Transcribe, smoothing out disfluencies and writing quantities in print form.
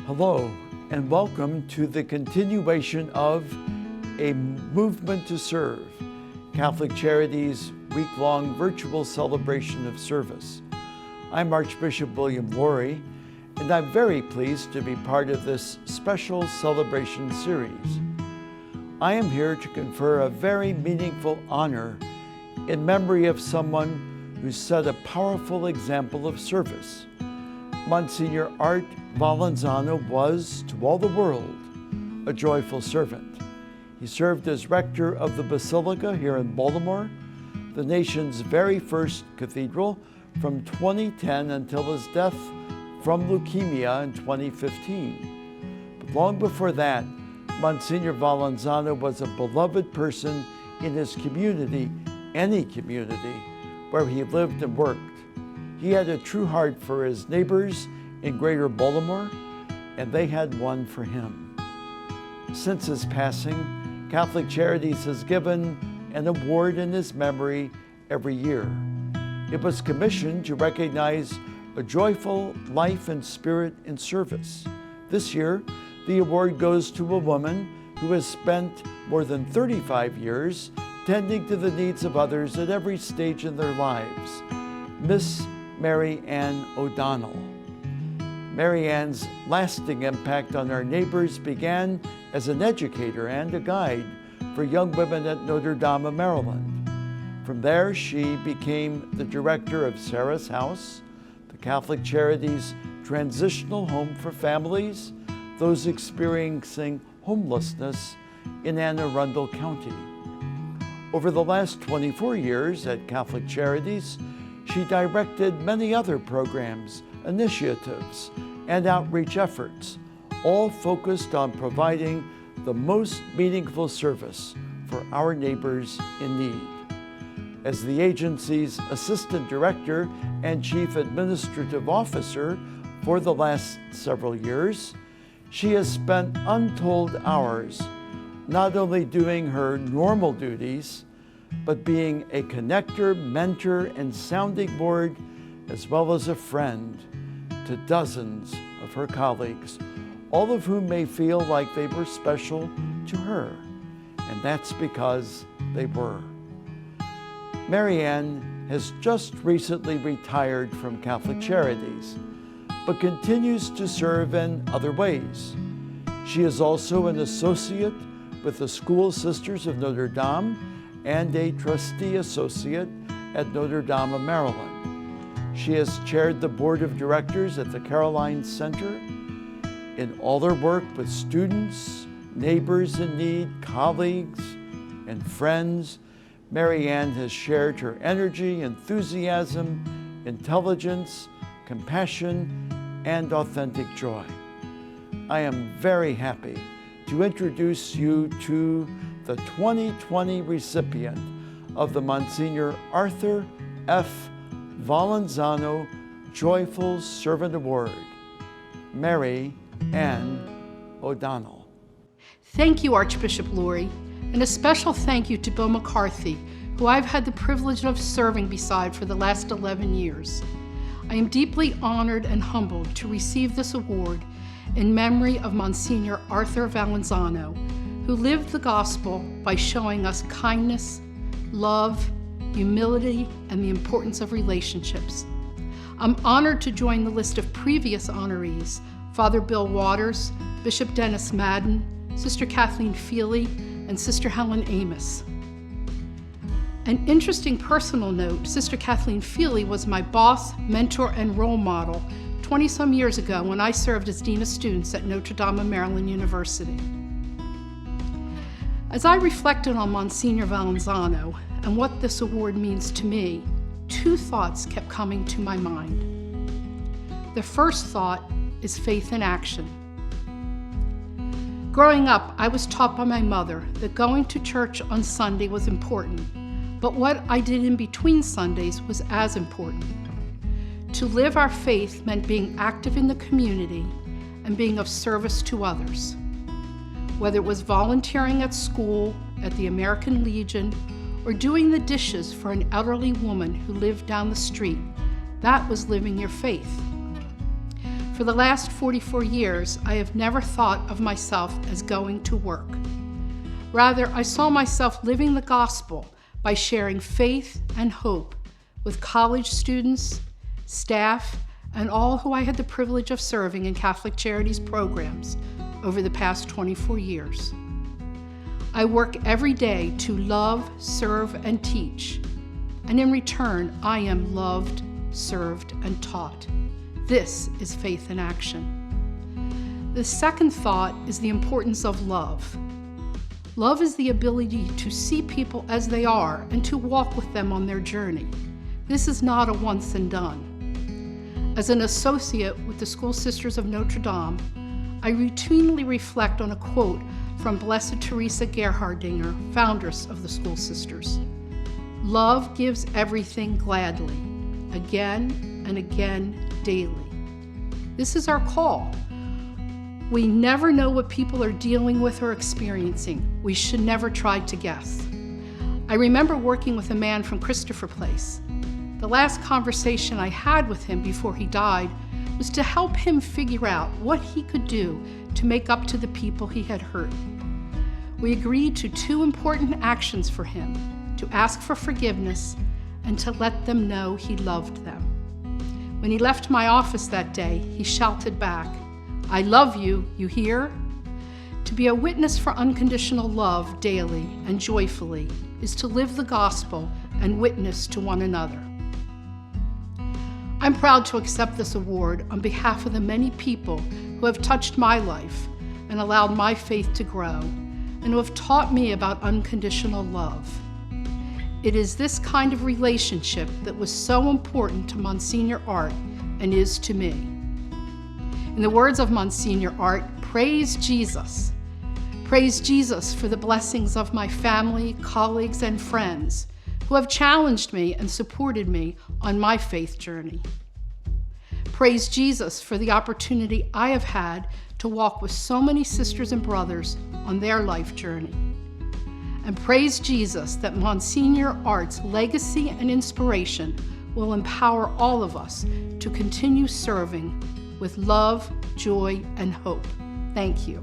Hello, and welcome to the continuation of A Movement to Serve, Catholic Charities' week-long virtual celebration of service. I'm Archbishop William Lori, and I'm very pleased to be part of this special celebration series. I am here to confer a very meaningful honor in memory of someone who set a powerful example of service. Msgr. Art Valenzano was, to all the world, a joyful servant. He served as rector of the Basilica here in Baltimore, the nation's very first cathedral, from 2010 until his death from leukemia in 2015. But long before that, Msgr. Valenzano was a beloved person in his community, any community, where he lived and worked. He had a true heart for his neighbors in Greater Baltimore, and they had one for him. Since his passing, Catholic Charities has given an award in his memory every year. It was commissioned to recognize a joyful life and spirit in service. This year, the award goes to a woman who has spent more than 35 years tending to the needs of others at every stage in their lives, Miss Mary Ann O'Donnell. Mary Ann's lasting impact on our neighbors began as an educator and a guide for young women at Notre Dame of Maryland. From there, she became the director of Sarah's House, the Catholic Charities' transitional home for families, those experiencing homelessness in Anne Arundel County. Over the last 24 years at Catholic Charities, she directed many other programs, initiatives, and outreach efforts, all focused on providing the most meaningful service for our neighbors in need. As the agency's assistant director and chief administrative officer for the last several years, she has spent untold hours not only doing her normal duties, but being a connector, mentor, and sounding board, as well as a friend to dozens of her colleagues, all of whom may feel like they were special to her, and that's because they were. Mary Ann has just recently retired from Catholic Charities, but continues to serve in other ways. She is also an associate with the School Sisters of Notre Dame and a trustee associate at Notre Dame of Maryland. She has chaired the board of directors at the Caroline Center. In all her work with students, neighbors in need, colleagues, and friends, Mary Ann has shared her energy, enthusiasm, intelligence, compassion, and authentic joy. I am very happy to introduce you to the 2020 recipient of the Msgr. Arthur F. Valenzano Joyful Servant Award, Mary Ann O'Donnell. Thank you, Archbishop Lori, and a special thank you to Bill McCarthy, who I've had the privilege of serving beside for the last 11 years. I am deeply honored and humbled to receive this award in memory of Msgr. Arthur Valenzano, who lived the gospel by showing us kindness, love, humility, and the importance of relationships. I'm honored to join the list of previous honorees, Father Bill Waters, Bishop Dennis Madden, Sister Kathleen Feely, and Sister Helen Amos. An interesting personal note, Sister Kathleen Feely was my boss, mentor, and role model 20-some years ago when I served as Dean of Students at Notre Dame of Maryland University. As I reflected on Msgr. Valenzano and what this award means to me, two thoughts kept coming to my mind. The first thought is faith in action. Growing up, I was taught by my mother that going to church on Sunday was important, but what I did in between Sundays was as important. To live our faith meant being active in the community and being of service to others. Whether it was volunteering at school, at the American Legion, or doing the dishes for an elderly woman who lived down the street, that was living your faith. For the last 44 years, I have never thought of myself as going to work. Rather, I saw myself living the gospel by sharing faith and hope with college students, staff, and all who I had the privilege of serving in Catholic Charities programs over the past 24 years. I work every day to love, serve, and teach, and in return, I am loved, served, and taught. This is faith in action. The second thought is the importance of love. Love is the ability to see people as they are and to walk with them on their journey. This is not a once and done. As an associate with the School Sisters of Notre Dame, I routinely reflect on a quote from Blessed Teresa Gerhardinger, foundress of the School Sisters. Love gives everything gladly, again and again, daily. This is our call. We never know what people are dealing with or experiencing. We should never try to guess. I remember working with a man from Christopher Place. The last conversation I had with him before he died was to help him figure out what he could do to make up to the people he had hurt. We agreed to 2 important actions for him: to ask for forgiveness and to let them know he loved them. When he left my office that day, he shouted back, "I love you, you hear?" To be a witness for unconditional love daily and joyfully is to live the gospel and witness to one another. I'm proud to accept this award on behalf of the many people who have touched my life and allowed my faith to grow, and who have taught me about unconditional love. It is this kind of relationship that was so important to Msgr Art and is to me. In the words of Msgr Art, praise Jesus. Praise Jesus for the blessings of my family, colleagues, and friends who have challenged me and supported me on my faith journey. Praise Jesus for the opportunity I have had to walk with so many sisters and brothers on their life journey. And praise Jesus that Msgr Art's legacy and inspiration will empower all of us to continue serving with love, joy, and hope. Thank you.